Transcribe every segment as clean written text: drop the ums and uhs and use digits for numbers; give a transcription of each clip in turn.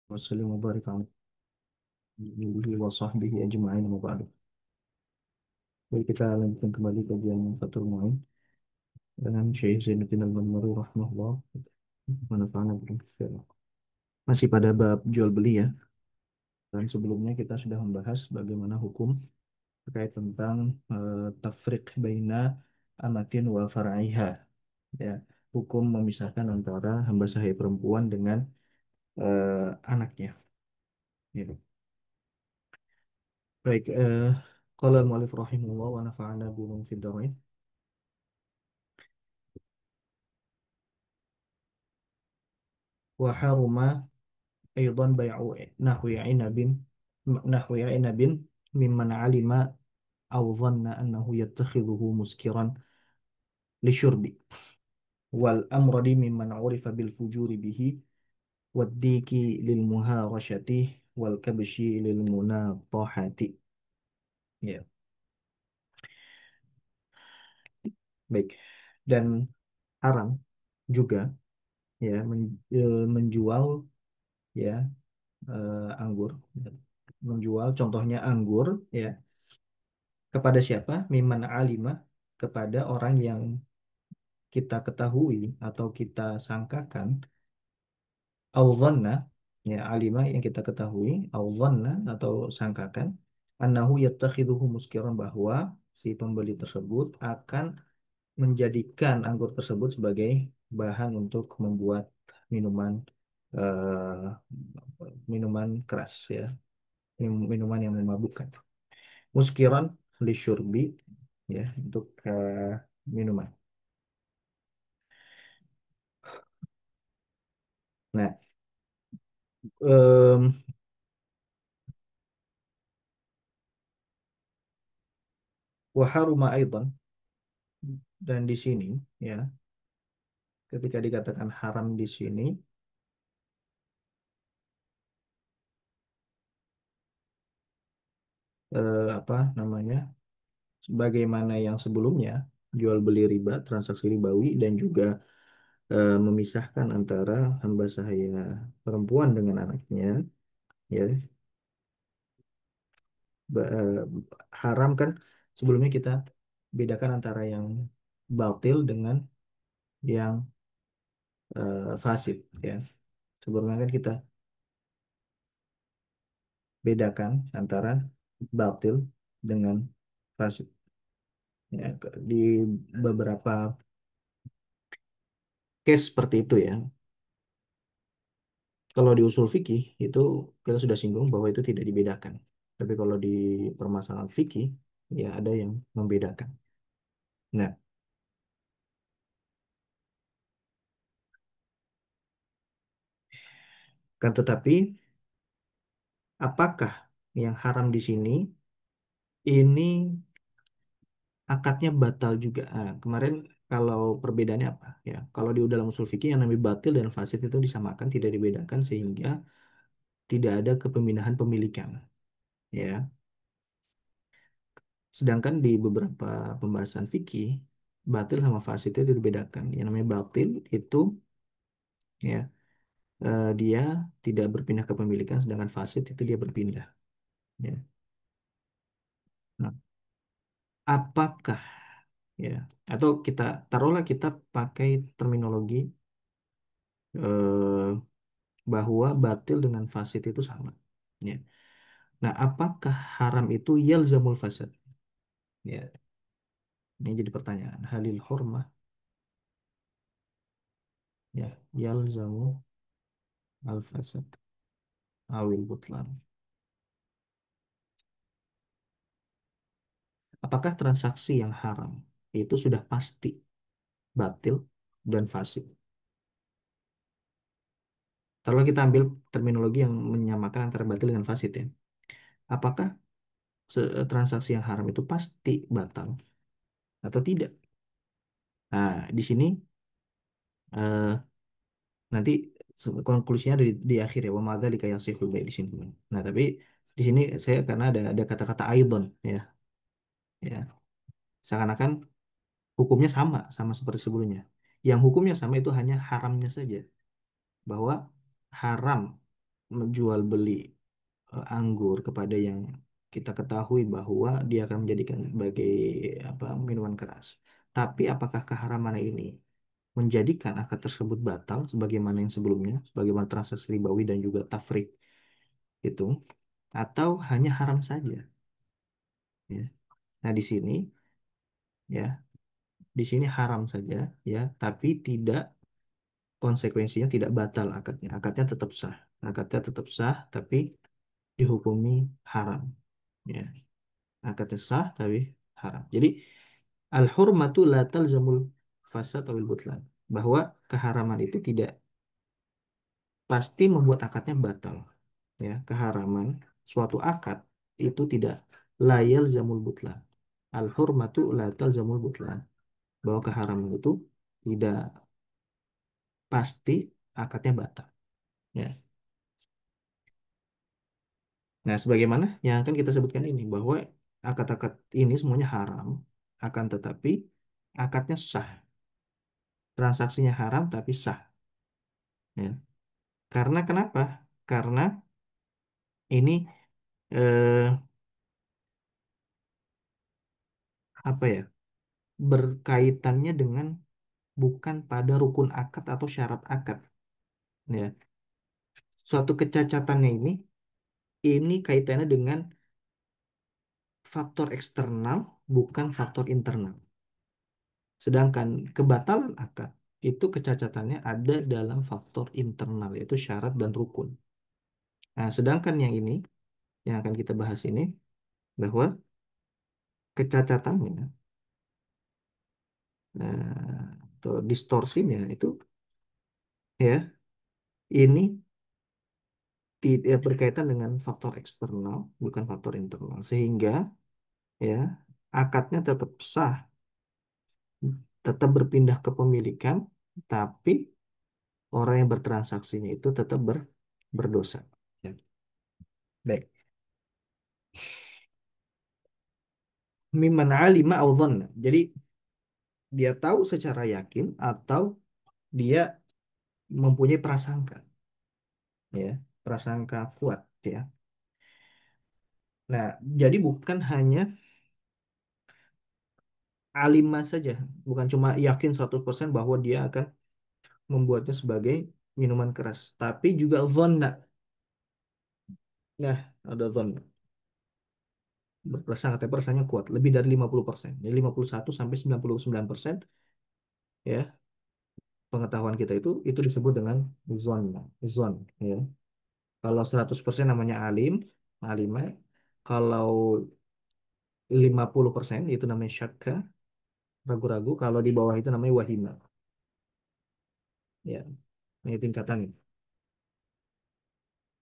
Wassalamu barik ala alihi wa sahbihi ajma'in wa ba'du. Baik, kita lanjutkan kembali kajian Fathul Mu'in dengan Syekh Zainuddin Al-Mansuri rahimahullah wa nafa'ana bihi. Masih pada bab jual beli ya. Dan sebelumnya kita sudah membahas bagaimana hukum terkait tentang tafriq baina amatin wa far'iha, ya. Hukum memisahkan antara hamba sahaya perempuan dengan anaknya, gitu. Baik, qala al-mu'allif rahimahullah wa nafa'ana bihi fid dharain. وحرم أيضا بيع نحو عنب ممن علم أو ظن أنه يتخذه مسكرا للشرب، والأمرد ممن عرف بالفجور به، والديك للمهارشة، والكبش للمناطحة. Ya, baik. Dan haram juga, ya, menjual, ya, anggur, menjual contohnya anggur, ya, kepada siapa? Miman alima, kepada orang yang kita ketahui atau kita sangkakan, auzanna, ya, alima yang kita ketahui, auzanna atau sangkakan, annahu yattakhiduhu muskiran, bahwa si pembeli tersebut akan menjadikan anggur tersebut sebagai bahan untuk membuat minuman, minuman keras, ya, minuman yang memabukkan. Muskiran lisyurbi, ya, untuk minuman. Nah, em, waharuma aidan, dan di sini, ya, ketika dikatakan haram di sini, apa namanya, sebagaimana yang sebelumnya, jual beli riba, transaksi ribawi, dan juga memisahkan antara hamba sahaya perempuan dengan anaknya, ya. Ba- eh, Haram kan sebelumnya kita bedakan antara yang batil dengan yang fasid, ya. Sebelumnya kan kita bedakan antara batil dengan fasid, ya. Di beberapa case seperti itu, ya. Kalau di usul fikih itu kita sudah singgung bahwa itu tidak dibedakan. Tapi kalau di permasalahan fikih, ya, ada yang membedakan. Nah, kan tetapi apakah yang haram di sini ini akadnya batal juga? Nah, kemarin kalau perbedaannya apa? Ya, kalau di dalam usul fikih yang namanya batil dan fasid itu disamakan, tidak dibedakan sehingga tidak ada kepindahan pemilikan, ya. Sedangkan di beberapa pembahasan fikih, batil sama fasid itu dibedakan. Yang namanya batil itu, ya, dia tidak berpindah kepemilikan, sedangkan fasid itu dia berpindah, ya. Nah, apakah, ya, atau kita taruhlah kita pakai terminologi eh, bahwa batil dengan fasid itu sama, ya. Nah, apakah haram itu yalzamul fasad? Ya, ini jadi pertanyaan. Halil hurmah, ya, yalzamu al fasad awil butlan. Apakah transaksi yang haram itu sudah pasti batil dan fasid? Kalau kita ambil terminologi yang menyamakan antara batil dengan fasid, ya. Apakah transaksi yang haram itu pasti batal atau tidak? Nah, di sini nanti konklusinya di akhir, ya, wa madzalika yasihul baik di sini. Nah, tapi di sini saya karena ada kata-kata aidon, ya, ya, seakan-akan hukumnya sama seperti sebelumnya. Yang hukumnya sama itu hanya haramnya saja, bahwa haram menjual beli anggur kepada yang kita ketahui bahwa dia akan menjadikan sebagai apa minuman keras. Tapi apakah keharaman ini menjadikan akad tersebut batal sebagaimana yang sebelumnya, sebagaimana transaksi ribawi dan juga tafrik itu, atau hanya haram saja? Ya. Nah, ya, di sini haram saja, ya, tapi tidak konsekuensinya tidak batal akadnya. Akadnya tetap sah. Akadnya tetap sah, tapi dihukumi haram. Ya, akadnya sah tapi haram. Jadi al-hurmatu la talzamul fasad atau butlan. Bahwa keharaman itu tidak pasti membuat akadnya batal. Ya, keharaman suatu akad itu tidak layal zamul butlan. Al-hurmatu la talzamul butlan. Bahwa keharaman itu tidak pasti akadnya batal. Ya. Nah, sebagaimana yang akan kita sebutkan ini bahwa akad-akad ini semuanya haram, akan tetapi akadnya sah. Transaksinya haram tapi sah. Ya. Karena kenapa? Karena ini eh, apa ya? Berkaitannya dengan bukan pada rukun akad atau syarat akad. Ya. Suatu kecacatannya ini kaitannya dengan faktor eksternal bukan faktor internal. Sedangkan kebatalan akad itu kecacatannya ada dalam faktor internal yaitu syarat dan rukun. Nah, sedangkan yang ini yang akan kita bahas ini bahwa kecacatannya atau distorsinya itu ya ini tidak berkaitan dengan faktor eksternal bukan faktor internal sehingga ya akadnya tetap sah, tetap berpindah kepemilikan, tapi orang yang bertransaksinya itu tetap berdosa. Ya. Baik. Mimman alima au dhanna. Jadi dia tahu secara yakin atau dia mempunyai prasangka, ya, prasangka kuat, ya. Nah, jadi bukan hanya alimah saja, bukan cuma yakin 100% bahwa dia akan membuatnya sebagai minuman keras, tapi juga dhanna. Nah, ada dhanna. Berprasangka, tapi prasangkanya kuat, lebih dari 50%. Jadi 51 sampai 99% ya pengetahuan kita itu disebut dengan zon, zon, ya. Kalau 100% namanya alim, alimah. Kalau 50% itu namanya syakka, ragu-ragu. Kalau di bawah itu namanya wahima. Ya, ini tingkatannya.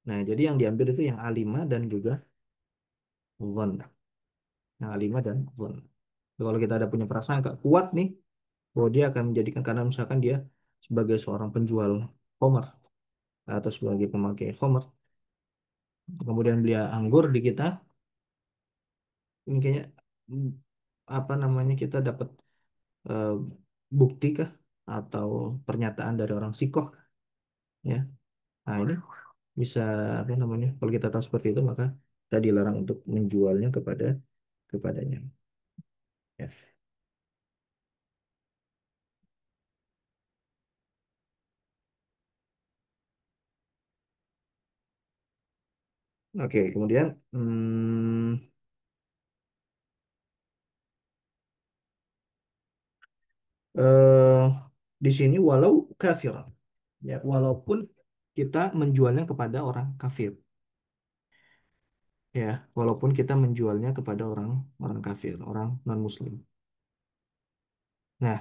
Nah, jadi yang diambil itu yang alimah dan juga zon. Yang alimah dan zon. Kalau kita ada punya prasangka kuat nih, bahwa dia akan menjadikan karena misalkan dia sebagai seorang penjual homer atau sebagai pemakai homer, kemudian beli anggur di kita, ini kayaknya mm, apa namanya kita dapat eh, bukti kah atau pernyataan dari orang sikoh, ya. Nah, ini bisa apa namanya kalau kita tahu seperti itu maka kita dilarang untuk menjualnya kepadanya, ya. Oke, kemudian eh, di sini walau kafir, ya, walaupun kita menjualnya kepada orang kafir, ya, walaupun kita menjualnya kepada orang orang kafir, orang non muslim. Nah,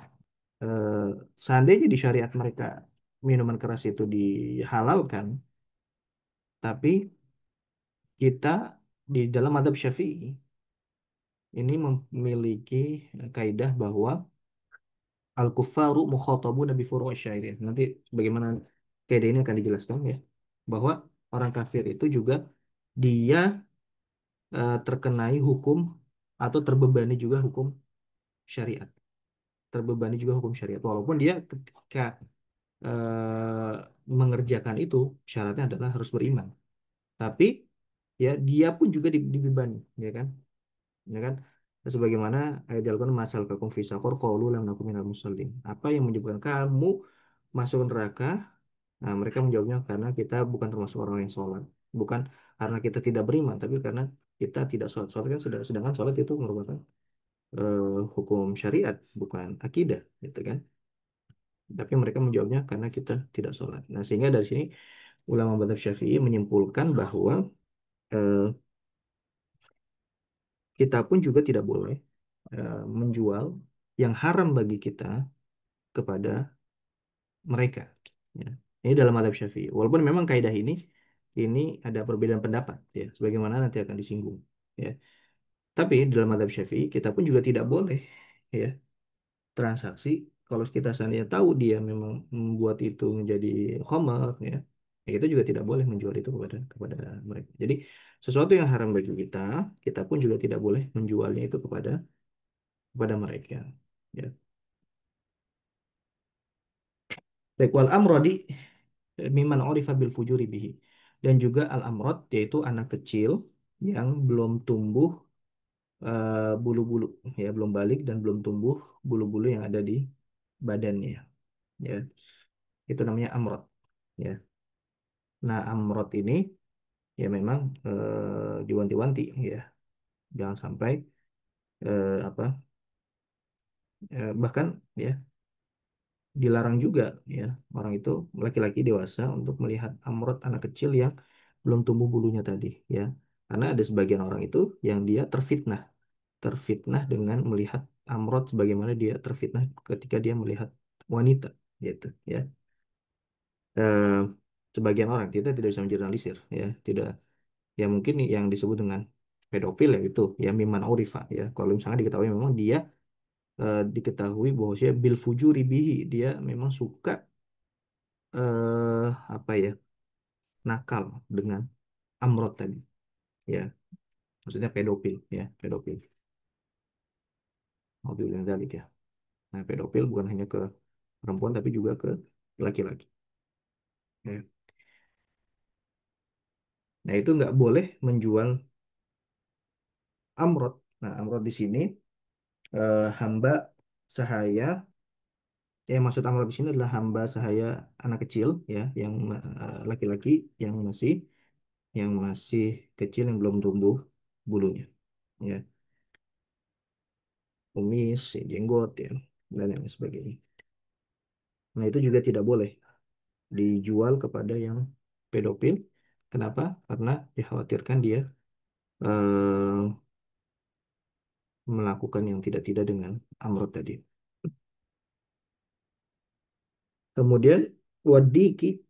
eh, seandainya di syariat mereka minuman keras itu dihalalkan, tapi kita di dalam madhab Syafi'i ini memiliki kaidah bahwa al-kuffaru mukhatabuna bi furu'i syairin. Nanti bagaimana kaidah ini akan dijelaskan, ya, bahwa orang kafir itu juga dia terkenai hukum atau terbebani juga hukum syariat. Terbebani juga hukum syariat walaupun dia ketika mengerjakan itu syaratnya adalah harus beriman. Tapi ya dia pun juga dibebani, ya kan? Ya kan? Sebagaimana ayat Al-Quran masal kakum fi saqar qalu lam nakum minal musallin. Apa yang menyebabkan kamu masuk neraka? Nah, mereka menjawabnya karena kita bukan termasuk orang yang sholat. Bukan karena kita tidak beriman, tapi karena kita tidak sholat. Sholat kan sedangkan sholat itu merupakan hukum syariat, bukan akidah, gitu kan? Tapi mereka menjawabnya karena kita tidak sholat. Nah, sehingga dari sini ulama mazhab Syafi'i menyimpulkan bahwa eh, kita pun juga tidak boleh menjual yang haram bagi kita kepada mereka. Ya. Ini dalam mazhab Syafi'i. Walaupun memang kaidah ini ada perbedaan pendapat, ya, sebagaimana nanti akan disinggung. Ya. Tapi dalam mazhab Syafi'i kita pun juga tidak boleh, ya, transaksi kalau kita seandainya tahu dia memang membuat itu menjadi khamar, ya kita juga tidak boleh menjual itu kepada mereka. Jadi sesuatu yang haram bagi kita pun juga tidak boleh menjualnya itu kepada mereka. Ya. Baik, wal amrodi miman orifa bil fujuri bihi. Dan juga al amrod yaitu anak kecil yang belum tumbuh bulu-bulu, ya, belum balik dan belum tumbuh bulu-bulu yang ada di badannya, ya. Itu namanya amrod, ya. Nah, amrod ini ya memang diwanti-wanti, ya. Jangan sampai apa bahkan, ya, dilarang juga, ya, orang itu laki-laki dewasa untuk melihat amrod anak kecil yang belum tumbuh bulunya tadi, ya. Karena ada sebagian orang itu yang dia terfitnah dengan melihat amrod sebagaimana dia terfitnah ketika dia melihat wanita, gitu, ya. Eh, Sebagian orang kita tidak bisa menjernalisir, ya, tidak, ya, mungkin yang disebut dengan pedofil, ya, itu ya miman aurifa, ya, kalau misalnya diketahui memang dia diketahui bahwa dia bil fujuri bihi, dia memang suka apa ya, nakal dengan amrod tadi, ya, maksudnya pedofil, ya, pedofil. Naudzubillah min dzalik, ya. Nah, pedofil bukan hanya ke perempuan tapi juga ke laki-laki, ya. Nah, itu nggak boleh menjual amrod. Nah, amrod di sini hamba sahaya. Yang maksud amrod di sini adalah hamba sahaya anak kecil, ya, yang laki-laki yang masih kecil yang belum tumbuh bulunya, ya, kumis, ya, jenggot, ya, dan yang sebagainya. Nah, itu juga tidak boleh dijual kepada yang pedofil. Kenapa? Karena dikhawatirkan dia eh, melakukan yang tidak-tidak dengan amrod tadi. Kemudian wadiki,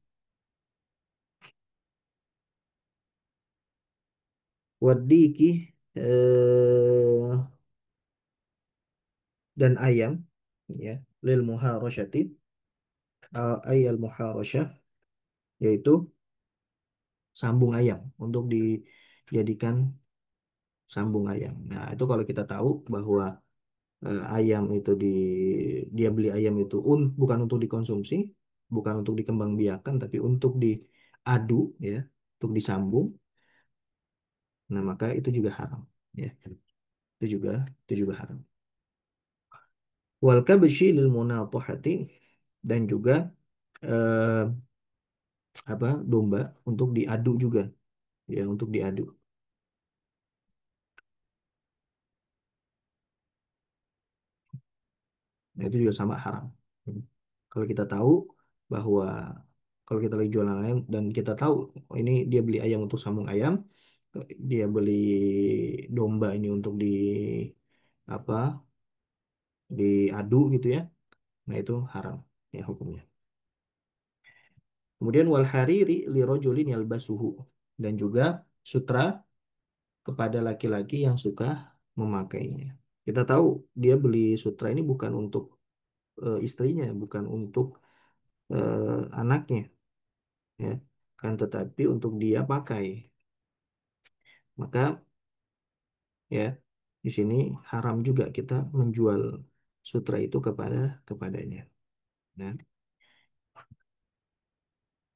wadiki dan ayam, ya, lil muharosyati, ayal muharosyah, yaitu sambung ayam untuk dijadikan sambung ayam. Nah, itu kalau kita tahu bahwa ayam itu dia beli ayam itu bukan untuk dikonsumsi, bukan untuk dikembangbiakan, tapi untuk diadu, ya, untuk disambung. Nah, maka itu juga haram, ya. Itu juga itu juga haram. Wal kabshi lil munatahati, dan juga eh, apa, domba untuk diadu juga, ya, untuk diadu. Nah, itu juga sama haram. Hmm. Kalau kita tahu bahwa kalau kita lagi jualan ayam dan kita tahu, oh, ini dia beli ayam untuk sambung ayam, dia beli domba ini untuk apa, diadu, gitu, ya. Nah, itu haram, ya, hukumnya. Kemudian wal hariri li rajulin yalbasuhu, dan juga sutra kepada laki-laki yang suka memakainya. Kita tahu dia beli sutra ini bukan untuk istrinya, bukan untuk anaknya, ya, kan, tetapi untuk dia pakai. Maka, ya, di sini haram juga kita menjual sutra itu kepadanya. Nah,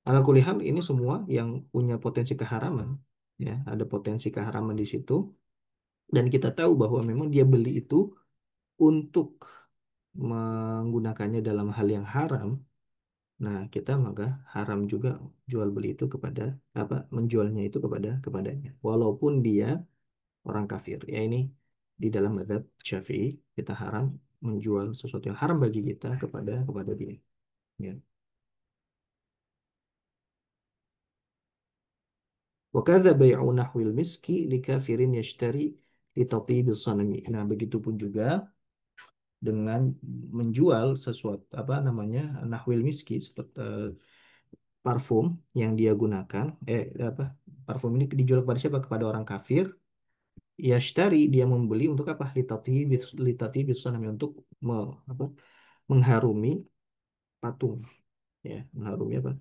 Ala kulli hal ini semua yang punya potensi keharaman, ya, ada potensi keharaman di situ, dan kita tahu bahwa memang dia beli itu untuk menggunakannya dalam hal yang haram. Nah, kita maka haram juga jual beli itu kepada apa menjualnya itu kepadanya. Walaupun dia orang kafir. Ya ini di dalam mazhab Syafi'i kita haram menjual sesuatu yang haram bagi kita kepada dia. Ya. Wa kadza bai'u nahwil miski likafirin yashtari li tatyibil sanami. Nah, begitupun juga dengan menjual sesuatu apa namanya nahwil miski seperti parfum yang dia gunakan apa parfum ini dijual kepada siapa? Kepada orang kafir. Yashtari dia membeli untuk apa? Litati bisa namanya untuk apa? Mengharumi patung, ya mengharumi apa?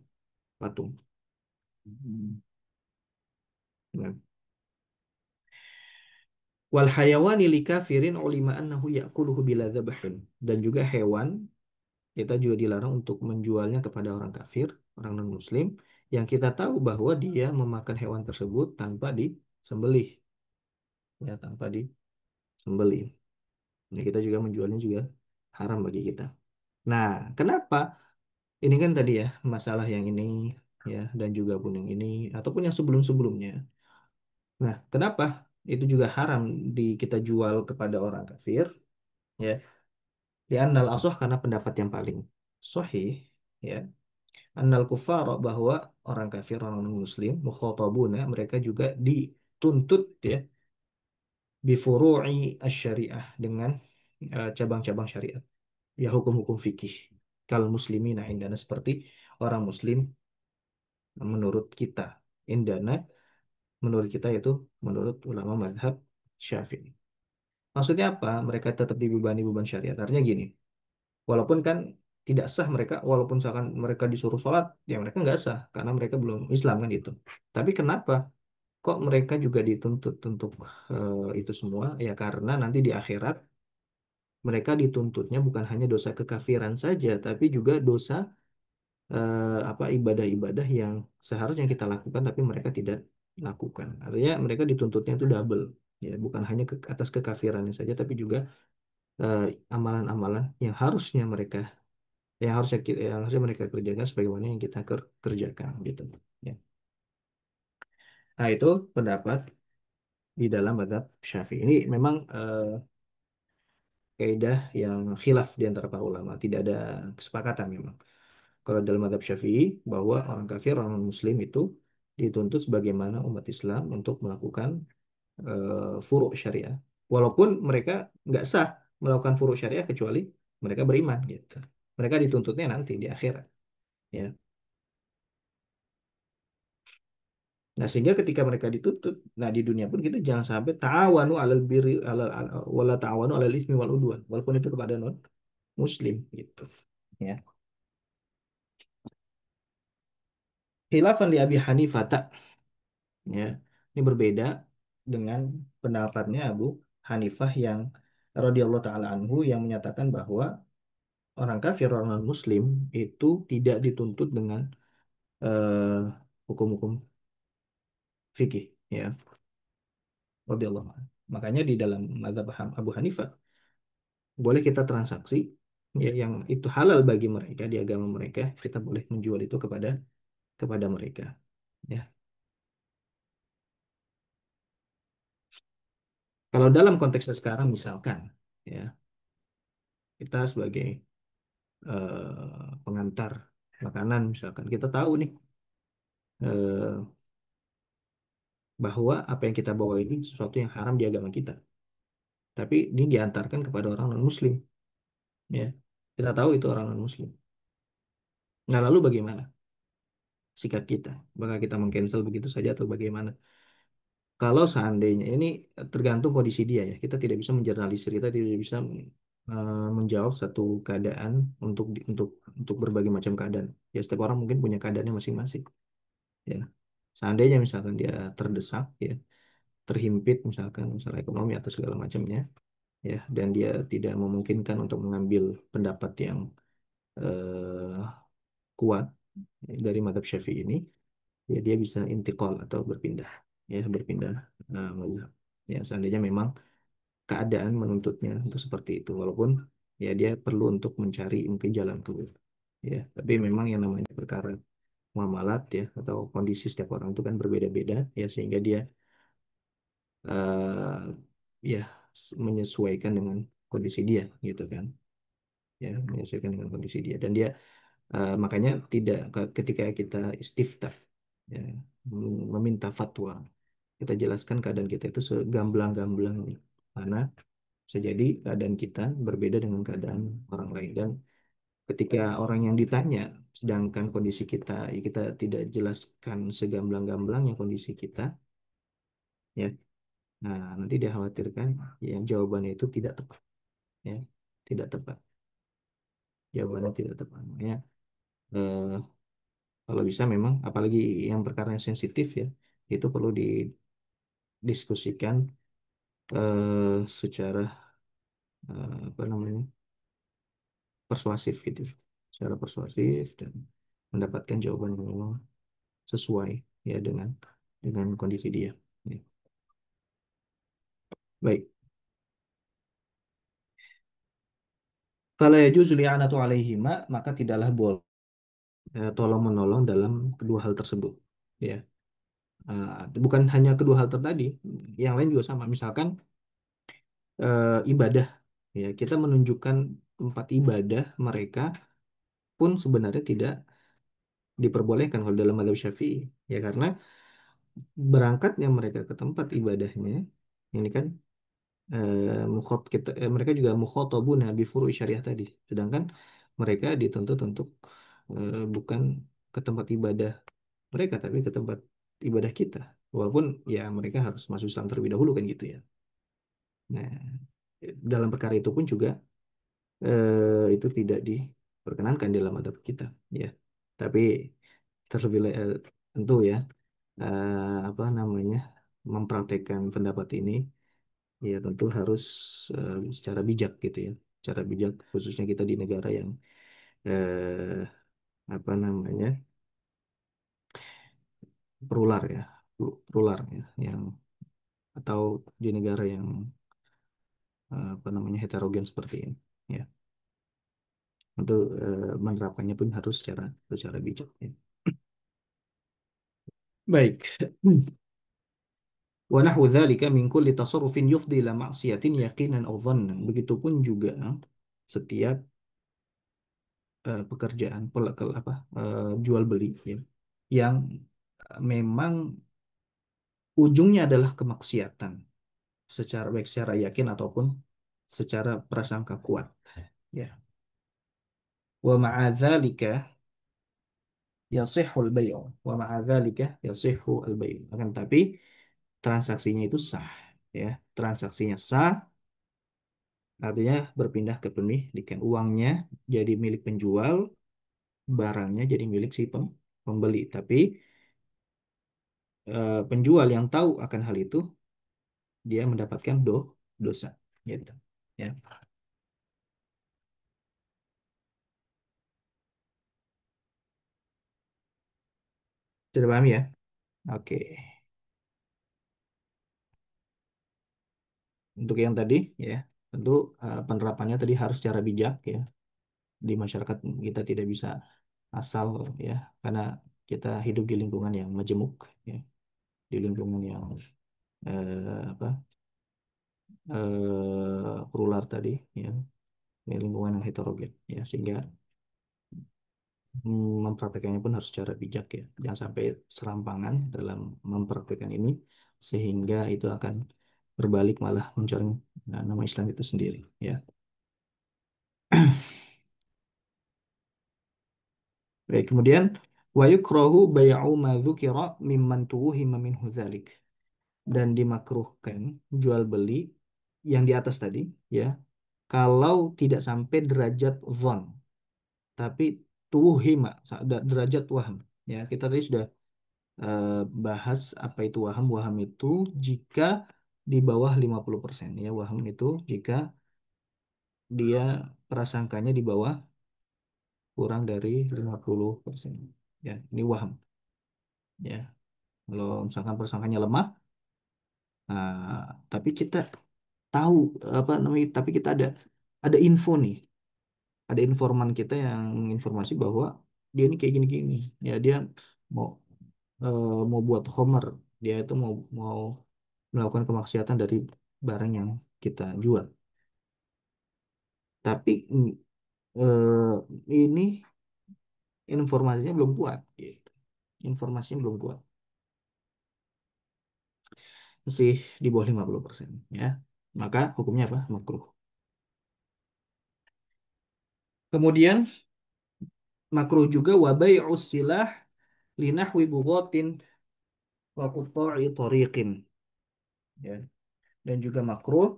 Patung. Hmm. Nah. Wal hayawani li kafirin ulima annahu ya'kuluhu bila dzabahin. Dan juga hewan kita juga dilarang untuk menjualnya kepada orang kafir, orang non-muslim yang kita tahu bahwa dia memakan hewan tersebut tanpa disembelih, ya tanpa disembelih. Nah, kita juga menjualnya juga haram bagi kita. Nah, kenapa? Ini kan tadi ya masalah yang ini ya dan juga pun yang ini ataupun yang sebelum-sebelumnya. Nah, kenapa itu juga haram kita jual kepada orang kafir? Ya, di annal asoh karena pendapat yang paling sahih ya. Annal kufar bahwa orang kafir orang muslim mukhatabuna mereka juga dituntut ya bifuru'i syariah dengan cabang-cabang syariat ya hukum-hukum fikih kal muslimina indana seperti orang muslim menurut kita indana menurut kita itu menurut ulama mazhab Syafi'i. Maksudnya apa? Mereka tetap dibebani beban syariat. Artinya gini, walaupun kan tidak sah mereka, walaupun misalkan mereka disuruh sholat, ya mereka nggak sah karena mereka belum Islam kan itu. Tapi kenapa? Kok mereka juga dituntut untuk itu semua? Ya karena nanti di akhirat mereka dituntutnya bukan hanya dosa kekafiran saja, tapi juga dosa apa ibadah-ibadah yang seharusnya kita lakukan tapi mereka tidak lakukan. Artinya mereka dituntutnya itu double, ya bukan hanya ke atas kekafirannya saja, tapi juga eh, amalan-amalan yang harusnya mereka kerjakan sebagaimana yang kita kerjakan gitu. Ya. Nah itu pendapat di dalam mazhab Syafi'i. Ini memang kaidah yang khilaf di antara para ulama, tidak ada kesepakatan memang. Kalau dalam mazhab Syafi'i bahwa orang kafir, orang muslim itu dituntut sebagaimana umat Islam untuk melakukan furu' syariah. Walaupun mereka nggak sah melakukan furu' syariah kecuali mereka beriman gitu. Mereka dituntutnya nanti di akhirat. Ya. Nah, sehingga ketika mereka dituntut, nah di dunia pun kita jangan sampai ta'awanu alal birri wala ta'awanu alal ismi wal udwan, walaupun itu kepada non muslim gitu. Ya. Khilafan li Abi Hanifah tak, ya. Ini berbeda dengan pendapatnya Abu Hanifah yang radhiyallahu taala anhu yang menyatakan bahwa orang kafir orang non muslim itu tidak dituntut dengan eh, hukum-hukum fikih, ya radhiyallahu anhu. Makanya di dalam mazhab Abu Hanifah boleh kita transaksi ya yang itu halal bagi mereka di agama mereka, kita boleh menjual itu kepada mereka, ya. Kalau dalam konteks sekarang misalkan ya kita sebagai pengantar makanan misalkan kita tahu nih eh, bahwa apa yang kita bawa ini sesuatu yang haram di agama kita, tapi ini diantarkan kepada orang non muslim, ya kita tahu itu orang non muslim. Nah lalu bagaimana sikap kita? Apakah kita mengcancel begitu saja atau bagaimana? Kalau seandainya ini tergantung kondisi dia ya, kita tidak bisa menjernalisir, kita tidak bisa menjawab satu keadaan untuk berbagai macam keadaan. Ya setiap orang mungkin punya keadaannya masing-masing. Ya, seandainya misalkan dia terdesak, ya terhimpit misalkan masalah ekonomi atau segala macamnya, ya dan dia tidak memungkinkan untuk mengambil pendapat yang eh, kuat, dari madhab Syafi'i ini, ya dia bisa intikal atau berpindah, ya berpindah mazhab. Ya seandainya memang keadaan menuntutnya untuk seperti itu, walaupun ya dia perlu untuk mencari mungkin jalan keluar. Ya, tapi memang yang namanya perkara muamalat ya atau kondisi setiap orang itu kan berbeda-beda ya sehingga dia ya menyesuaikan dengan kondisi dia gitu kan, ya menyesuaikan dengan kondisi dia dan dia makanya tidak ketika kita istiftah ya meminta fatwa kita jelaskan keadaan kita itu segamblang-gamblangnya karena bisa jadi keadaan kita berbeda dengan keadaan orang lain dan ketika orang yang ditanya sedangkan kondisi kita ya kita tidak jelaskan segamblang-gamblangnya kondisi kita ya nah nanti dia khawatirkan yang jawabannya itu tidak tepat ya tidak tepat jawabannya tidak tepat makanya eh, kalau bisa memang apalagi yang perkara yang sensitif ya itu perlu didiskusikan secara apa namanya persuasif gitu secara persuasif dan mendapatkan jawaban yang memang sesuai ya dengan kondisi dia. Ya. Baik. Kalau yajuzu li'anatu alaihima maka tidaklah boleh tolong menolong dalam kedua hal tersebut. Ya. Bukan hanya kedua hal tadi, yang lain juga sama. Misalkan ibadah, ya kita menunjukkan tempat ibadah mereka pun sebenarnya tidak diperbolehkan kalau dalam mazhab Syafi'i, ya karena berangkatnya mereka ke tempat ibadahnya ini kan mereka juga mukhatabuna bi furu'i syariah tadi. Sedangkan mereka dituntut untuk bukan ke tempat ibadah mereka tapi ke tempat ibadah kita. Walaupun ya mereka harus masuk Islam terlebih dahulu kan gitu ya. Nah, dalam perkara itu pun juga itu tidak diperkenankan dalam adab kita ya. Tapi terlebih tentu ya apa namanya mempraktekkan pendapat ini ya tentu harus secara bijak gitu ya. Secara bijak khususnya kita di negara yang eh, apa namanya plural ya, plural ya, yang atau di negara yang apa namanya heterogen seperti ini. Ya, untuk menerapkannya pun harus secara bijak. Ya. Baik. Wa nahwu dzalika min kulli tasarrufin yufdi ila ma'siyatin yaqinan aw dhannan. Begitupun juga setiap pekerjaan jual beli ya, yang memang ujungnya adalah kemaksiatan secara baik secara yakin ataupun secara prasangka kuat ya. Wa ma'a dzalika yasihhul bai'u wa ma'a dzalika yasihhu al bai'u. Akan tapi transaksinya itu sah ya. Transaksinya sah artinya berpindah ke pemilikan uangnya jadi milik penjual, barangnya jadi milik si pembeli. Tapi penjual yang tahu akan hal itu dia mendapatkan dosa gitu ya. Sudah paham ya? Oke. Untuk yang tadi ya, tentu penerapannya tadi harus secara bijak ya. Di masyarakat kita tidak bisa asal ya, karena kita hidup di lingkungan yang majemuk ya, di lingkungan yang apa plural tadi ya, di lingkungan yang heterogen ya, sehingga mempraktekannya pun harus secara bijak ya. Jangan sampai serampangan dalam mempraktekkan ini sehingga itu akan berbalik malah mencoreng nama Islam itu sendiri ya. Baik, kemudian wa yukrahu bai'u ma dzukira mimman tuwhima minhu dzalik dan dimakruhkan jual beli yang di atas tadi ya kalau tidak sampai derajat dzon tapi tuwhima derajat waham ya kita tadi sudah eh, bahas apa itu waham. Waham itu jika di bawah 50% ya. Waham itu jika dia prasangkanya di bawah kurang dari 50%. Ya, ini waham. Ya, kalau misalkan persangkanya lemah, tapi kita tahu apa namanya, tapi kita ada info nih, ada informan kita yang menginformasi bahwa dia ini kayak gini-gini. Ya, dia mau mau buat homer, dia itu mau mau melakukan kemaksiatan dari barang yang kita jual. Tapi ini informasinya belum kuat, gitu. Informasinya belum kuat, masih di bawah 50%, ya. Maka hukumnya apa? Makruh. Kemudian makruh juga wa bai'us silah linahwi bughatin wa qutta'i tariqin, ya. Dan juga makruh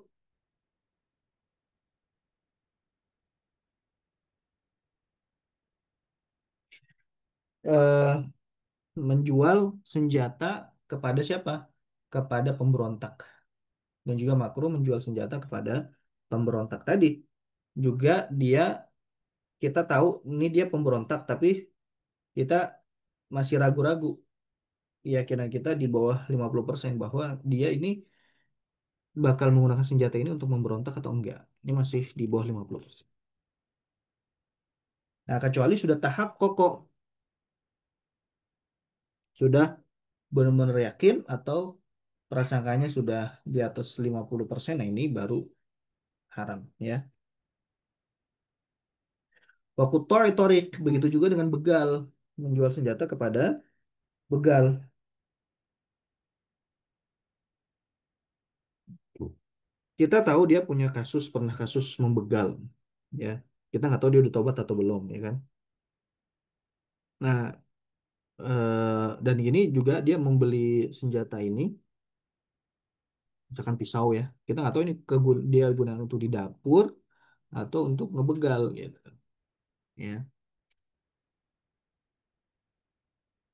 eh, menjual senjata kepada siapa? Kepada pemberontak. Dan juga makruh menjual senjata kepada pemberontak tadi. Juga dia, kita tahu ini dia pemberontak, tapi kita masih ragu-ragu, keyakinan kita di bawah 50% bahwa dia ini bakal menggunakan senjata ini untuk memberontak atau enggak. Ini masih di bawah 50%. Nah, kecuali sudah tahap kok sudah benar-benar yakin atau prasangkanya sudah di atas 50%, nah ini baru haram, ya. Wakutori torik, begitu juga dengan begal, menjual senjata kepada begal. Kita tahu dia punya kasus, pernah kasus membegal, ya. Kita nggak tahu dia udah tobat atau belum, ya kan. Nah, dan ini juga dia membeli senjata ini, misalkan pisau, ya. Kita nggak tahu ini dia gunakan untuk di dapur atau untuk ngebegal, gitu, ya.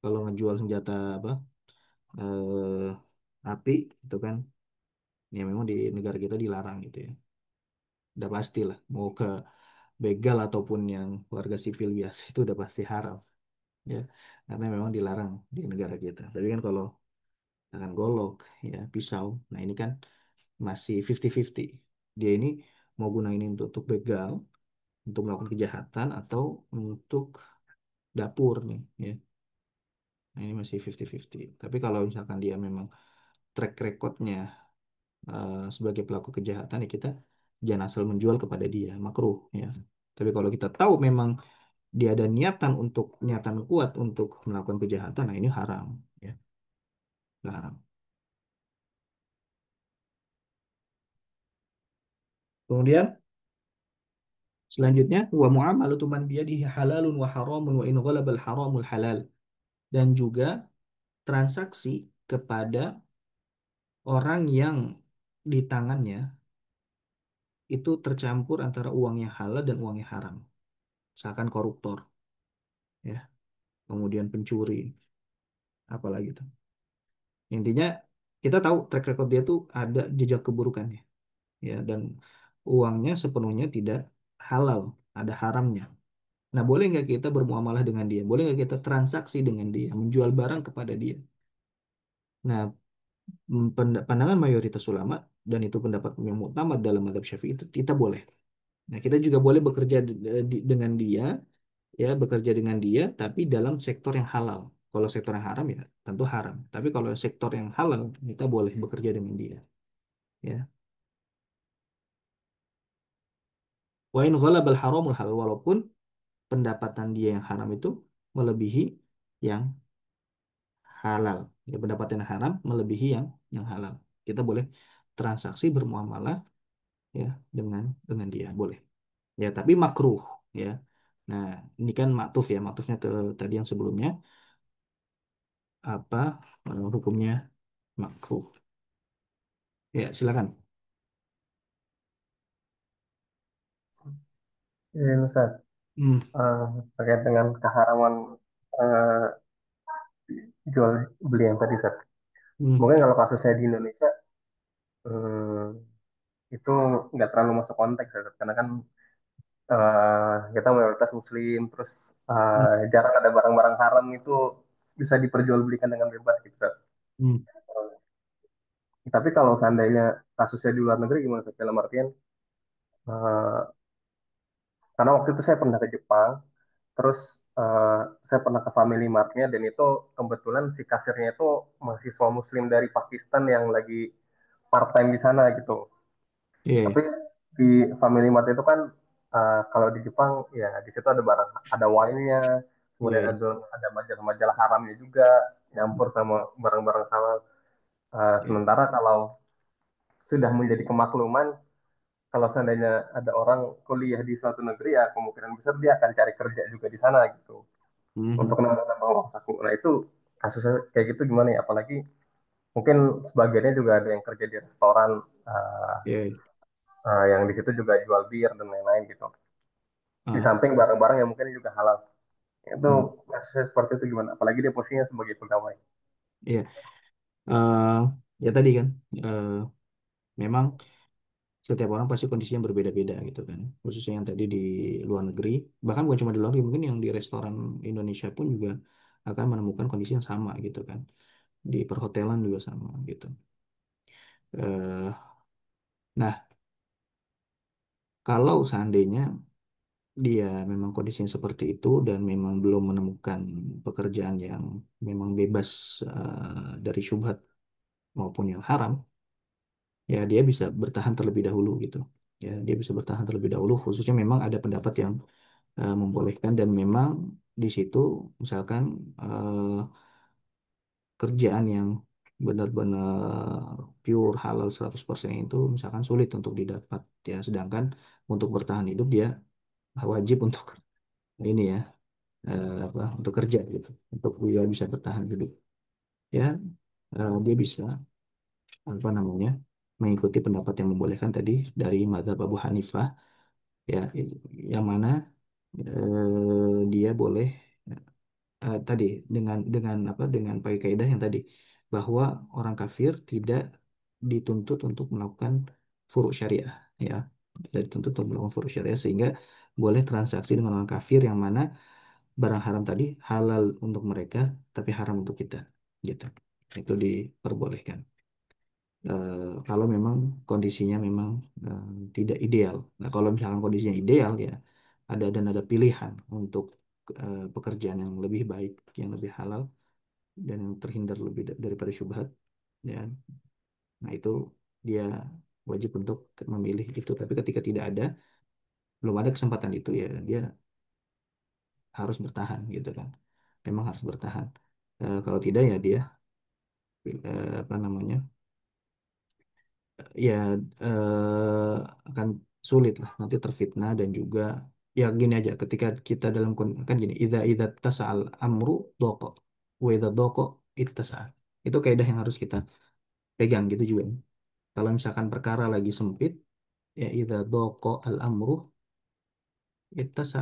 Kalau ngejual senjata apa, eh, api, itu kan, ya memang di negara kita dilarang, gitu, ya. Udah pasti lah, mau ke begal ataupun yang warga sipil biasa itu udah pasti haram, ya, karena memang dilarang di negara kita. Tapi kan kalau akan golok, ya, pisau, nah ini kan masih 50-50. Dia ini mau gunain ini untuk begal, untuk melakukan kejahatan atau untuk dapur nih, ya. Nah, ini masih 50-50. Tapi kalau misalkan dia memang track recordnya sebagai pelaku kejahatan, ya kita jangan asal menjual kepada dia, makruh, ya. Tapi kalau kita tahu memang dia ada niatan kuat untuk melakukan kejahatan, nah ini haram, ya, itu haram. Kemudian selanjutnya wa muamalatu man biyadihi halalun wa haramun wa in ghalabal haramul halal, dan juga transaksi kepada orang yang di tangannya itu tercampur antara uang yang halal dan uang yang haram, misalkan koruptor, ya, kemudian pencuri, apalagi itu. Intinya kita tahu track record dia tuh ada jejak keburukannya, ya, dan uangnya sepenuhnya tidak halal, ada haramnya. Nah, boleh nggak kita bermuamalah dengan dia? Boleh nggak kita transaksi dengan dia, menjual barang kepada dia? Nah, pandangan mayoritas ulama, dan itu pendapat yang muktamad dalam mazhab Syafi'i, itu kita boleh. Nah, kita juga boleh bekerja dengan dia, ya, bekerja dengan dia, tapi dalam sektor yang halal. Kalau sektor yang haram, ya tentu haram. Tapi kalau sektor yang halal, kita boleh bekerja dengan dia, ya. Wa in ghalabal haramul halal, walaupun pendapatan dia yang haram itu melebihi yang halal. Ya, pendapatan yang haram melebihi yang halal. Kita boleh transaksi bermuamalah, ya, dengan dia, boleh. Ya, tapi makruh, ya. Nah, ini kan maktuf, ya, maktufnya ke tadi yang sebelumnya, apa hukumnya makruh. Ya, silakan. Ini Ustaz, Hmm, eh, terkait dengan keharaman eh, jual beli yang tadi Ustaz. hmm, Mungkin kalau kasusnya di Indonesia itu nggak terlalu masuk konteks Ustaz. Karena kan kita mayoritas Muslim, terus Hmm. jarang ada barang-barang haram itu bisa diperjualbelikan dengan bebas gitu. Seth. Hmm. Tapi kalau seandainya kasusnya di luar negeri gimana? Seth? Dalam artian, eh, karena waktu itu saya pernah ke Jepang, terus eh, saya pernah ke Family Mart-nya dan itu kebetulan si kasirnya itu mahasiswa Muslim dari Pakistan yang lagi part time di sana gitu. Iya. Tapi di Family Mart itu kan kalau di Jepang ya di situ ada barang, ada wine-nya, Iya. kemudian Iya. ada majalah-majalah haramnya juga nyampur sama barang-barang halal. Iya. Sementara kalau sudah menjadi kemakluman, kalau seandainya ada orang kuliah di suatu negeri ya kemungkinan besar dia akan cari kerja juga di sana gitu untuk Mhm. nambah uang saku. Nah itu kasusnya kayak gitu gimana ya? Apalagi mungkin sebagiannya juga ada yang kerja di restoran uh, Iya. yang di situ juga jual bir dan lain-lain gitu. Di Ah. samping barang-barang yang mungkin juga halal. Itu Hmm. kasusnya seperti itu gimana? Apalagi dia posisinya sebagai pegawai. Iya. Eh, ya tadi kan, memang setiap orang pasti kondisinya berbeda-beda gitu kan. Khususnya yang tadi di luar negeri, bahkan bukan cuma di luar negeri, mungkin yang di restoran Indonesia pun juga akan menemukan kondisi yang sama gitu kan. Di perhotelan juga sama gitu. Eh, nah, kalau seandainya dia memang kondisinya seperti itu dan memang belum menemukan pekerjaan yang memang bebas dari syubhat maupun yang haram, ya dia bisa bertahan terlebih dahulu gitu. Ya, dia bisa bertahan terlebih dahulu, khususnya memang ada pendapat yang membolehkan dan memang di situ misalkan kerjaan yang benar-benar pure halal 100% itu misalkan sulit untuk didapat ya, sedangkan untuk bertahan hidup dia wajib untuk ini ya, apa, untuk kerja gitu, untuk dia bisa bertahan hidup ya, dia bisa apa namanya, mengikuti pendapat yang membolehkan tadi dari mazhab Abu Hanifah ya, yang mana dia boleh tadi dengan apa, dengan pakai kaidah yang tadi bahwa orang kafir tidak dituntut untuk melakukan furu syariah ya, tidak dituntut untuk melakukan furu syariah, sehingga boleh transaksi dengan orang kafir yang mana barang haram tadi halal untuk mereka tapi haram untuk kita gitu, itu diperbolehkan. Kalau memang kondisinya memang eh, tidak ideal. Nah, kalau misalkan kondisinya ideal ya ada pilihan untuk pekerjaan yang lebih baik, yang lebih halal dan yang terhindar lebih daripada syubhat ya. Nah, itu dia wajib untuk memilih itu. Tapi ketika tidak ada, belum ada kesempatan itu ya dia harus bertahan gitu kan. Memang harus bertahan. Kalau tidak ya dia apa namanya? Ya akan sulit lah nanti terfitnah dan juga ya gini aja, ketika kita dalam kan gini, idza tasal amru doko wa idza doko ittasa, itu kaidah yang harus kita pegang gitu juga. Kalau misalkan perkara lagi sempit ya idza doko al amru ittasa,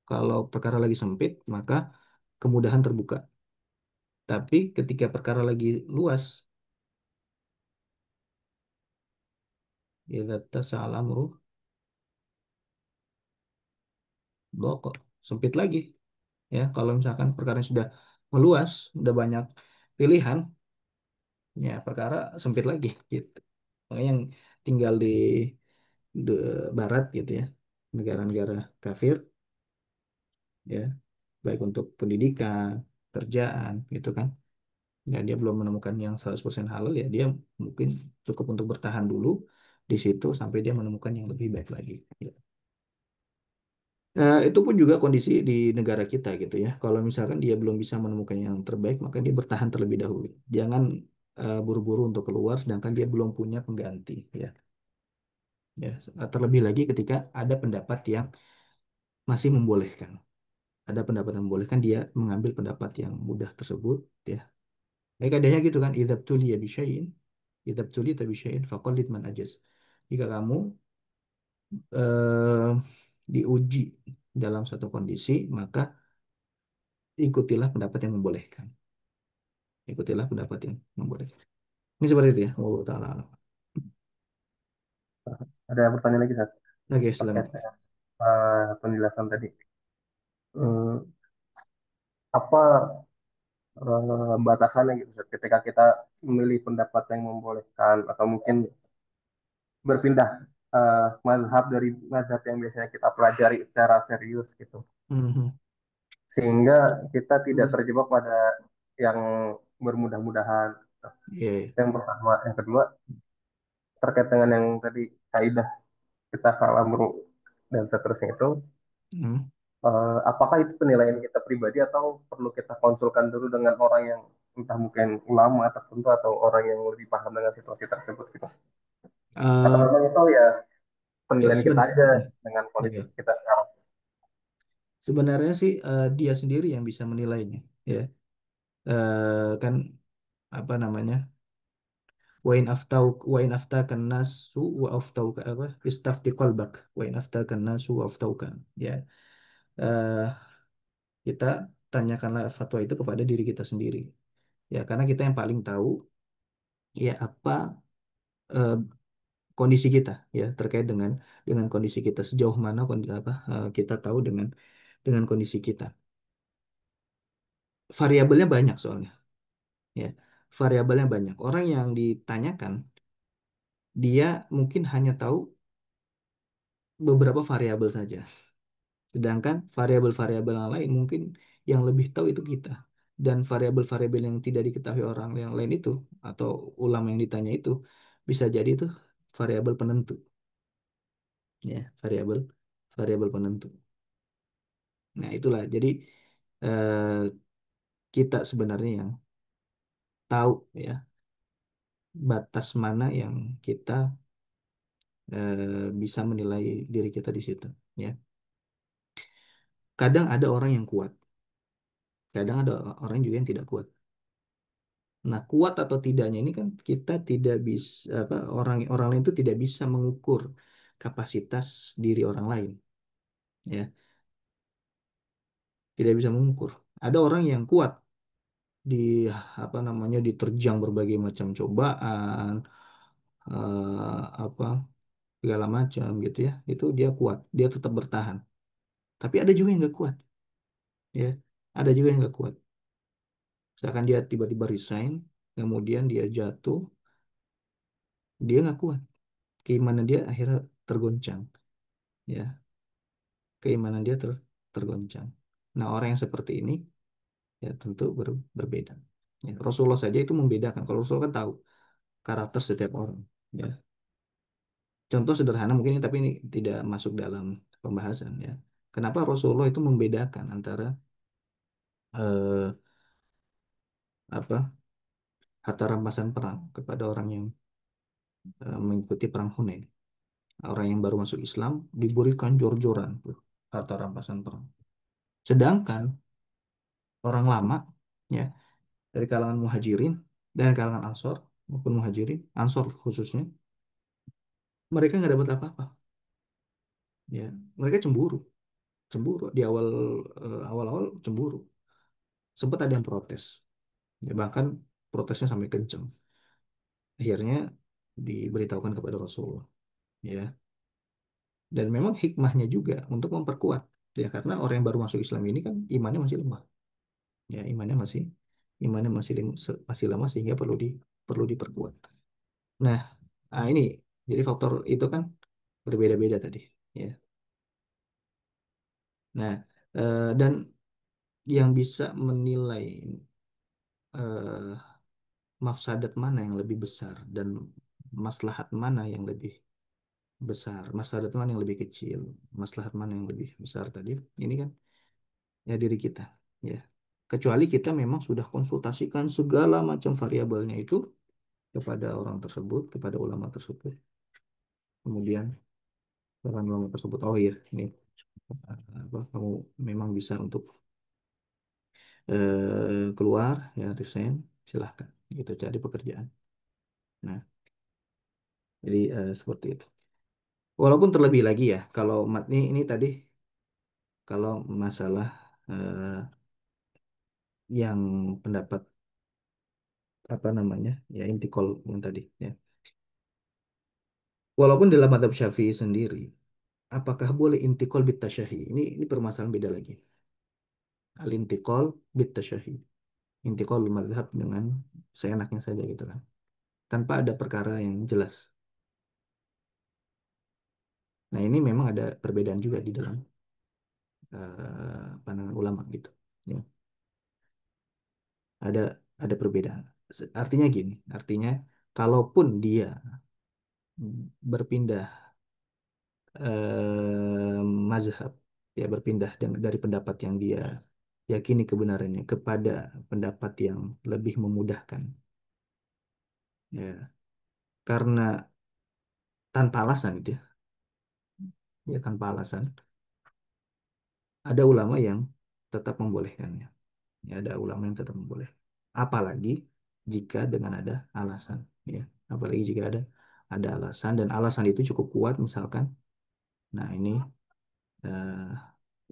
kalau perkara lagi sempit maka kemudahan terbuka, tapi ketika perkara lagi luas idza tasal amru doko, sempit lagi. Ya, kalau misalkan perkara sudah meluas, udah banyak pilihan, ya perkara sempit lagi gitu. Makanya yang tinggal di barat gitu ya, negara-negara kafir ya, baik untuk pendidikan, kerjaan gitu kan. Ya dia belum menemukan yang 100% halal ya, dia mungkin cukup untuk bertahan dulu di situ sampai dia menemukan yang lebih baik lagi. Ya. Itu pun juga kondisi di negara kita gitu ya. Kalau misalkan dia belum bisa menemukan yang terbaik, maka dia bertahan terlebih dahulu. Jangan buru-buru untuk keluar, sedangkan dia belum punya pengganti ya. Ya, terlebih lagi ketika ada pendapat yang masih membolehkan. Ada pendapat yang membolehkan, dia mengambil pendapat yang mudah tersebut ya. Baik adanya gitu kan, idzab tuliya bisyai'in, idzab tulita bisyai'in faqallid man ajaz. Jika kamu eh, diuji dalam suatu kondisi, maka ikutilah pendapat yang membolehkan. Ikutilah pendapat yang membolehkan. Ini seperti itu ya. Allah Ta'ala. Alam. Ada pertanyaan lagi Sat, Oke, terkait silakan. dengan penjelasan tadi. Hmm, apa batasannya gitu Sat, ketika kita memilih pendapat yang membolehkan atau mungkin berpindah mazhab dari mazhab yang biasanya kita pelajari secara serius gitu, Mhm. sehingga kita tidak Hmm. terjebak pada yang bermudah-mudahan. Iya, iya. Yang pertama, yang kedua terkait dengan yang tadi kaidah kita salah dan seterusnya itu, Hmm. apakah itu penilaian kita pribadi atau perlu kita konsulkan dulu dengan orang yang entah mungkin ulama tertentu atau orang yang lebih paham dengan situasi tersebut gitu. Atau Eh, memang itu ya penilaian kita seben- aja dengan kondisi iya. kita sekarang. Sebenarnya sih dia sendiri yang bisa menilainya, ya. Kan apa namanya? Wa in aftakan nasu wa aftauka apa? Istafti qalbak wa in aftakan nasu wa aftauka. Ya. Eh, kita tanyakanlah fatwa itu kepada diri kita sendiri. Ya, karena kita yang paling tahu ya apa eh, kondisi kita ya terkait dengan kondisi kita sejauh mana kita tahu dengan kondisi kita. Variabelnya banyak soalnya, ya. Variabelnya banyak. Orang yang ditanyakan dia mungkin hanya tahu beberapa variabel saja. Sedangkan variabel-variabel yang lain mungkin yang lebih tahu itu kita. Dan variabel-variabel yang tidak diketahui orang yang lain itu atau ulama yang ditanya itu bisa jadi itu variabel penentu, ya, variabel variabel penentu. Nah, itulah. Jadi kita sebenarnya yang tahu ya batas mana yang kita bisa menilai diri kita di situ, ya. Kadang ada orang yang kuat, kadang ada orang juga yang tidak kuat. Nah, kuat atau tidaknya ini kan kita tidak bisa apa orang orang lain itu tidak bisa mengukur kapasitas diri orang lain, ya. Tidak bisa mengukur. Ada orang yang kuat di apa namanya diterjang berbagai macam cobaan, apa segala macam gitu ya. Itu dia kuat, dia tetap bertahan. Tapi ada juga yang nggak kuat, ya. Ada juga yang nggak kuat. Misalkan dia tiba-tiba resign, kemudian dia jatuh, dia nggak kuat. Keimanan dia akhirnya tergoncang, ya. Keimanan dia tergoncang. Nah, orang yang seperti ini ya tentu berbeda. Ya, Rasulullah saja itu membedakan. Kalau Rasulullah kan tahu karakter setiap orang, ya. Contoh sederhana mungkin ini, tapi ini tidak masuk dalam pembahasan, ya. Kenapa Rasulullah itu membedakan antara eh, apa harta rampasan perang kepada orang yang mengikuti perang Hunain. Orang yang baru masuk Islam diberikan jor-joran tuh harta rampasan perang. Sedangkan orang lama, ya, dari kalangan muhajirin dan kalangan ansor maupun muhajirin, ansor khususnya, mereka nggak dapat apa-apa. Ya, mereka cemburu, cemburu di awal-awal cemburu. Sempat ada yang protes, ya, bahkan protesnya sampai kenceng. Akhirnya diberitahukan kepada Rasulullah, ya. Dan memang hikmahnya juga untuk memperkuat, ya, karena orang yang baru masuk Islam ini kan imannya masih lemah, ya, imannya masih lama sehingga perlu diperkuat. Nah, ini jadi faktor itu kan berbeda-beda tadi, ya. Nah, dan yang bisa menilai eh, mafsadat mana yang lebih besar dan maslahat mana yang lebih besar, mafsadat mana yang lebih kecil, maslahat mana yang lebih besar tadi, ini kan ya diri kita, ya. Kecuali kita memang sudah konsultasikan segala macam variabelnya itu kepada orang tersebut, kepada ulama tersebut. Kemudian dengan ulama tersebut, oh iya, ini apa kamu memang bisa untuk keluar, ya, resign, silahkan gitu cari pekerjaan. Nah, jadi seperti itu. Walaupun terlebih lagi ya, kalau ini tadi kalau masalah eh, yang pendapat apa namanya ya intikal yang tadi, ya. Walaupun dalam madhab Syafi'i sendiri, apakah boleh intikal bit tasyahi? Ini permasalahan beda lagi. Al intikal bit tasyahi. Intikal madhab dengan seenaknya saja gitu kan. Tanpa ada perkara yang jelas. Nah, ini memang ada perbedaan juga di dalam pandangan ulama gitu. Ya, ada perbedaan. Artinya gini, artinya kalaupun dia berpindah mazhab, ya berpindah dari pendapat yang dia yakini kebenarannya kepada pendapat yang lebih memudahkan, ya karena tanpa alasan gitu ya tanpa alasan, ada ulama yang tetap membolehkannya. Ya, ada ulama yang tetap memboleh. Apalagi jika dengan ada alasan, ya. Apalagi jika ada alasan dan alasan itu cukup kuat misalkan. Nah, ini eh,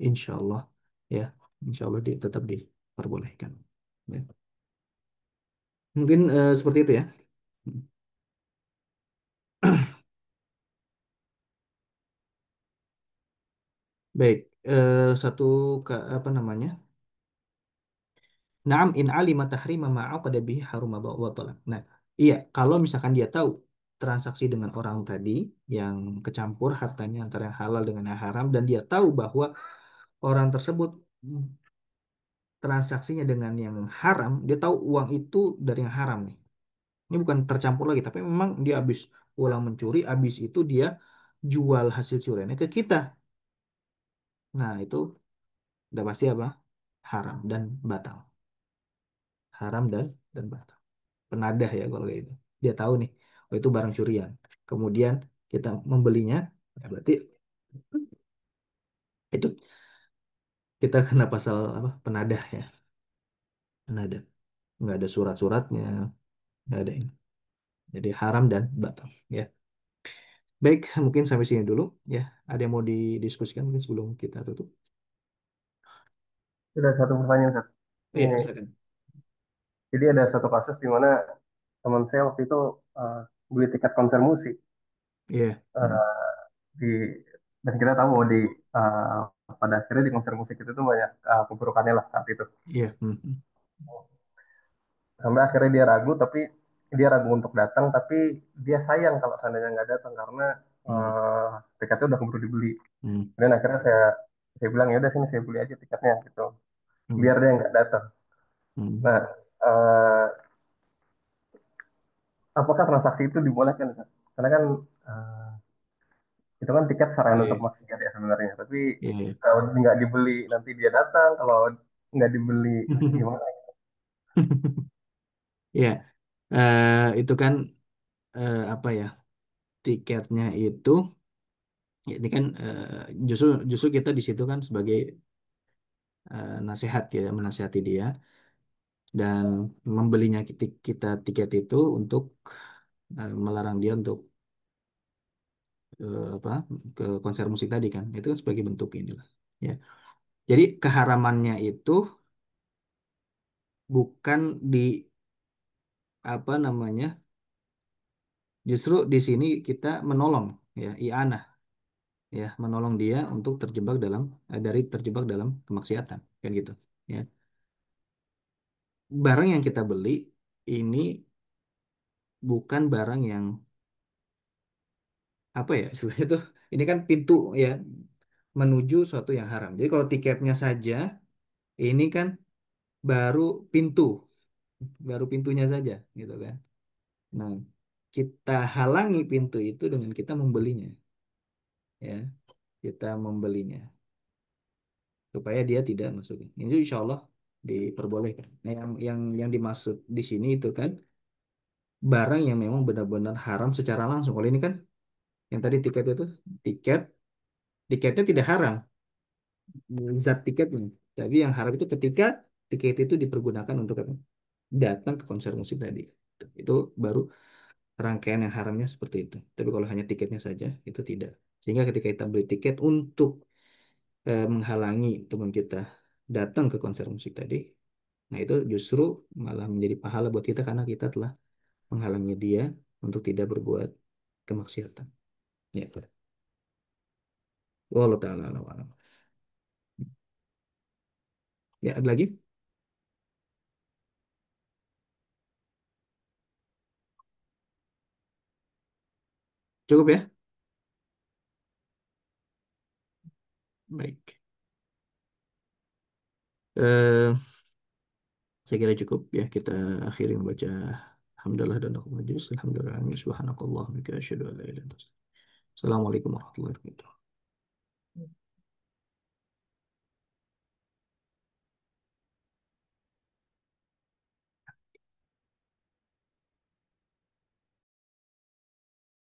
insya Allah, ya, insya Allah tetap diperbolehkan. Ya. Mungkin seperti itu ya. Baik, satu apa namanya? Naam in alima tahrima ma'aqada bihi haruma batala. Nah, iya, kalau misalkan dia tahu transaksi dengan orang tadi yang kecampur hartanya antara yang halal dengan yang haram dan dia tahu bahwa orang tersebut transaksinya dengan yang haram, dia tahu uang itu dari yang haram nih. Ini bukan tercampur lagi, tapi memang dia habis ulang mencuri, habis itu dia jual hasil curiannya ke kita. Nah, itu udah pasti apa? Haram dan batal. Haram dan batal. Penadah ya kalau kayak gitu. Dia tahu nih, oh itu barang curian. Kemudian kita membelinya, ya berarti itu kita kena pasal apa? Penadah ya, penadah. Nggak ada surat-suratnya, nggak ada ini. Jadi haram dan batal. Ya, baik mungkin sampai sini dulu. Ya, ada yang mau didiskusikan mungkin sebelum kita tutup? Sudah satu pertanyaan, Seth. Iya, Ini, silakan. jadi ada satu kasus di mana teman saya waktu itu eh, beli tiket konser musik. Iya, eh, di dan kita tahu bahwa eh, pada akhirnya di konser musik itu tuh banyak keburukannya lah saat itu. iya, Sampai akhirnya dia ragu, tapi dia ragu untuk datang, tapi dia sayang kalau seandainya nggak datang karena hmm, tiketnya udah keburu dibeli. hmm, Dan akhirnya saya bilang ya udah sini saya beli aja tiketnya gitu, hmm, biar dia nggak datang. hmm. Nah, eh, apakah transaksi itu dibolehkan, Ustaz? Karena kan eh, itu kan tiket saran untuk Iya, maksiat ya sebenarnya. Tapi iya, iya. kalau nggak dibeli nanti dia datang, kalau nggak dibeli gimana? Iya, itu kan apa ya? Tiketnya itu, ya, ini kan justru justru kita di situ kan sebagai nasihat ya, menasihati dia dan membelinya kita tiket itu untuk melarang dia untuk apa ke konser musik tadi kan, itu kan sebagai bentuk inilah. Ya, jadi keharamannya itu bukan di apa namanya, justru di sini kita menolong ya, i'anah ya, menolong dia untuk terjebak dalam dari terjebak dalam kemaksiatan kan gitu ya. Barang yang kita beli ini bukan barang yang apa ya istilahnya tuh, ini kan pintu ya menuju suatu yang haram. Jadi kalau tiketnya saja ini kan baru pintu, baru pintunya saja gitu kan. Nah, kita halangi pintu itu dengan kita membelinya ya, kita membelinya supaya dia tidak masuk. Ini insya Allah diperbolehkan. Nah, yang dimaksud di sini itu kan barang yang memang benar-benar haram secara langsung. Kalau ini kan yang tadi tiket itu tiket tiketnya tidak haram, zat tiketnya. Tapi yang haram itu ketika tiket itu dipergunakan untuk apa? Datang ke konser musik tadi. Itu baru rangkaian yang haramnya seperti itu. Tapi kalau hanya tiketnya saja itu tidak. Sehingga ketika kita beli tiket untuk menghalangi teman kita datang ke konser musik tadi, nah itu justru malah menjadi pahala buat kita karena kita telah menghalangi dia untuk tidak berbuat kemaksiatan. Ya, wallahu taala alam. Ya, ada lagi? Cukup ya? Baik. Eh, saya kira cukup ya, kita akhiri membaca Alhamdulillah dan aku majlis. Alhamdulillah. Subhanakallah. Assalamualaikum warahmatullahi wabarakatuh.